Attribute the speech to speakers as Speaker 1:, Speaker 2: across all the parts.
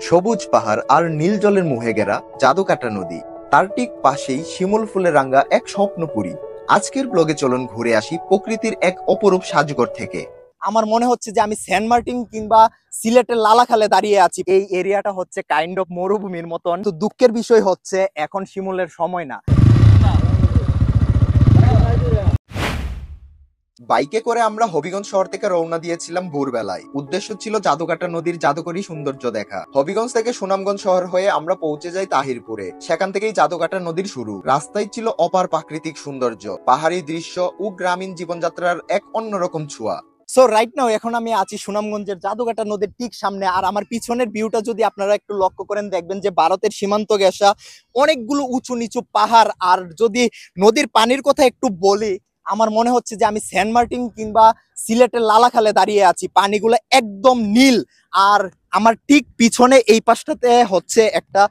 Speaker 1: সবুজ পাহাড় আর নীল জলের মোহে ঘেরা জাদুকাটা নদী, তার ঠিক পাশেই শিমুল ফুলে রাঙা এক স্বপ্নপুরী। আজকের ব্লগে চলুন ঘুরে আসি প্রকৃতির এক অপরূপ সাজঘর থেকে।
Speaker 2: আমার মনে হচ্ছে যে আমি সেন্ট মার্টিন কিংবা সিলেটের লালাখালে দাঁড়িয়ে আছি। এই এরিয়াটা হচ্ছে কাইন্ড অফ মরুভূমির মতন। তো দুঃখের বিষয় হচ্ছে এখন শিমুলের সময় না।
Speaker 1: বাইকে করে আমরা হবিগঞ্জ শহর থেকে রওনা দিয়েছিলাম ভোরবেলায়। উদ্দেশ্য ছিল জাদুকাটা নদীর জাদুকরী সৌন্দর্য দেখা। হবিগঞ্জ থেকে সুনামগঞ্জ শহর হয়ে আমরা পৌঁছে যাই তাহিরপুরে। সেখান থেকেই জাদুকাটা নদীর শুরু। রাস্তায় ছিল অপার প্রাকৃতিক সৌন্দর্য, পাহাড়ি দৃশ্য ও গ্রামীণ জীবনযাত্রার এক অন্যরকম ছোঁয়া।
Speaker 2: সো রাইট নাও এখন আমি আছি সুনামগঞ্জের জাদুকাটা নদীর ঠিক সামনে। আর আমার পিছনের ভিউটা যদি আপনারা একটু লক্ষ্য করেন, দেখবেন যে ভারতের সীমান্ত ঘেঁষা অনেকগুলো উঁচু নিচু পাহাড়। আর যদি নদীর পানির কথা একটু বলি, আমার মনে হচ্ছে যে আমি সেন্ট মার্টিন কিংবা সিলেটের লালাখালে দাঁড়িয়ে আছি। পানিগুলো একদম নীল। আর আমার ঠিক পিছনে এই পাশটাতে হচ্ছে একটা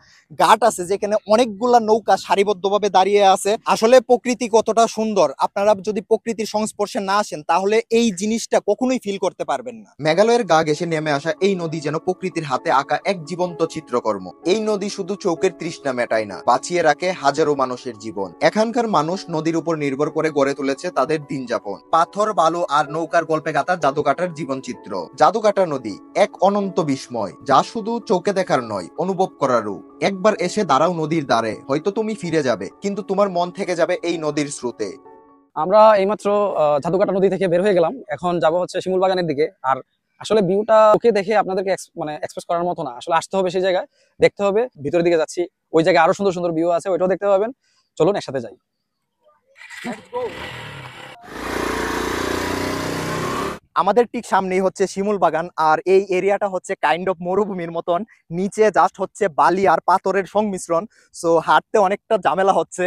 Speaker 2: ঘাট আছে, যেখানে অনেকগুলা নৌকা সারিবদ্ধভাবে দাঁড়িয়ে আছে। আসলে প্রকৃতি কতটা সুন্দর, আপনারা যদি প্রকৃতির সংস্পর্শে না আসেন তাহলে এই জিনিসটা কখনোই ফিল করতে পারবেন না।
Speaker 1: মেঘালয়ের গা ঘেঁষে নেমে আসা এই নদী যেন প্রকৃতির হাতে আঁকা এক জীবন্ত চিত্রকর্ম। এই নদী শুধু চোখের তৃষ্ণা মেটায় না, বাঁচিয়ে রাখে হাজারো মানুষের জীবন। এখানকার মানুষ নদীর উপর নির্ভর করে গড়ে তুলেছে তাদের দিন যাপন। পাথর, বালু আর নৌকার গল্পে গাথা জাদুকাটার জীবন চিত্র। জাদুকাটা নদী এক অনন্ত বিস্ময়, যা শুধু চোখে দেখার নয়, অনুভব করারও। একবার এসে দাঁড়াও নদীর ধারে, হয়তো তুমি ফিরে যাবে, কিন্তু তোমার মন থেকে যাবে এই নদীর স্রোতে।
Speaker 3: আমরা এইমাত্র জাদুকাটা নদী থেকে বের হয়ে গেলাম। এখন যাব হচ্ছে শিমুল বাগানের দিকে। আর আসলে ভিউটা ওকে দেখে আপনাদেরকে এক্সপ্রেস করার মতো না। আসলে আসতে হবে সেই জায়গায়, দেখতে হবে। ভিতরের দিকে যাচ্ছি, ওই জায়গায় আরো সুন্দর সুন্দর ভিউ আছে, ওইটাও দেখতে পাবেন। চলুন একসাথে যাই।
Speaker 2: আমাদের ঠিক সামনেই হচ্ছে শিমুল বাগান। আর এই এরিয়াটা হচ্ছে কাইন্ড অফ মরুভূমির মতন। নিচে জাস্ট হচ্ছে বালি আর পাথরের সংমিশ্রণ। সো হাঁটতে অনেকটা ঝামেলা হচ্ছে।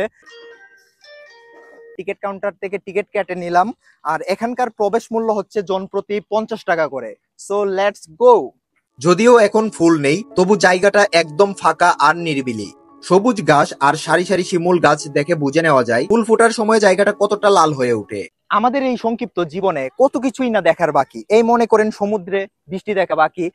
Speaker 2: টিকিট কাউন্টার থেকে টিকিট কেটে নিলাম। আর এখানকার প্রবেশ মূল্য হচ্ছে জনপ্রতি 50 টাকা করে। So let's go.
Speaker 1: যদিও এখন ফুল নেই, তবু জায়গাটা একদম ফাঁকা আর নিরিবিলি। সবুজ ঘাস আর সারি সারি শিমুল গাছ দেখে বুঝে নেওয়া যায় ফুল ফোটার সময় জায়গাটা কতটা লাল হয়ে ওঠে।
Speaker 2: আমাদের এই সংক্ষিপ্ত জীবনে কত কিছুই না দেখার বাকি। এই মনে করেন সমুদ্রে বৃষ্টি দেখা বাকি,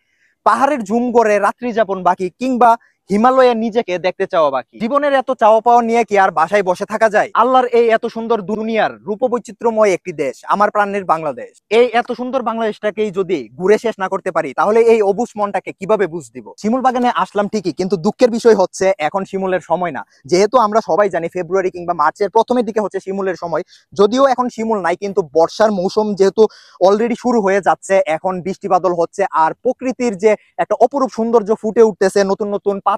Speaker 2: পাহাড়ের ঝুম করে রাত্রি যাপন বাকি, কিংবা হিমালয়ে নিজেকে দেখতে চাওয়া বাকি। জীবনের এত চাওয়া পাওয়া নিয়ে কি আর বাসায় বসে থাকা যায়? আল্লাহর এই এত সুন্দর দুনিয়ার রূপবৈচিত্র্যময় একটি দেশ আমার প্রাণের বাংলাদেশ। এই এত সুন্দর বাংলাদেশটাকেই যদি ঘুরে শেষ না করতে পারি, তাহলে এই অবুঝ মনটাকে কিভাবে বুঝ দিব? শিমুল বাগানে আসলাম ঠিকই, কিন্তু দুঃখের বিষয় হচ্ছে এখন শিমুলের সময় না। যেহেতু আমরা সবাই জানি ফেব্রুয়ারি কিংবা মার্চের প্রথমের দিকে হচ্ছে শিমুলের সময়। যদিও এখন শিমুল নাই, কিন্তু বর্ষার মৌসুম যেহেতু অলরেডি শুরু হয়ে যাচ্ছে, এখন বৃষ্টি বাদল হচ্ছে। আর প্রকৃতির যে একটা অপরূপ সৌন্দর্য ফুটে উঠতেছে, নতুন নতুন পাতা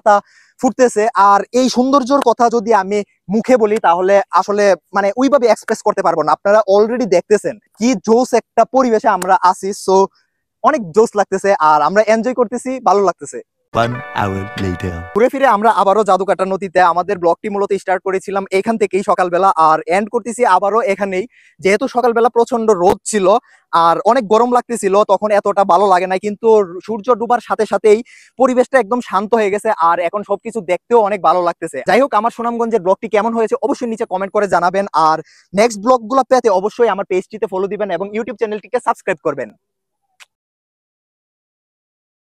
Speaker 2: ফুটতেছে। আর এই সৌন্দর্যের কথা যদি আমি মুখে বলি, তাহলে আসলে মানে ওইভাবে এক্সপ্রেস করতে পারবো না। আপনারা অলরেডি দেখতেছেন কি জোস একটা পরিবেশে আমরা আছি। সো অনেক জোস লাগতেছে আর আমরা এনজয় করতেছি, ভালো লাগতেছে। ঘুরে ফিরে আমরা আবারও জাদুকাটা নদীতে। আমাদের ব্লগটি মূলত স্টার্ট করেছিলাম এখান থেকেই সকালবেলা, আর এন্ড করতেছি আবারও এখানেই। যেহেতু সকালবেলা প্রচন্ড রোদ ছিল আর অনেক গরম লাগতেছিল, তখন এতটা ভালো লাগে না, কিন্তু সূর্য ডুবার সাথে সাথেই পরিবেশটা একদম শান্ত হয়ে গেছে আর এখন সবকিছু দেখতেও অনেক ভালো লাগতেছে। যাই হোক, আমার সুনামগঞ্জের ব্লগটি কেমন হয়েছে অবশ্যই নিচে কমেন্ট করে জানাবেন। আর নেক্সট ব্লগগুলো পেতে অবশ্যই আমার পেজটিতে ফলো দিবেন এবং ইউটিউব চ্যানেলটিকে সাবস্ক্রাইব করবেন।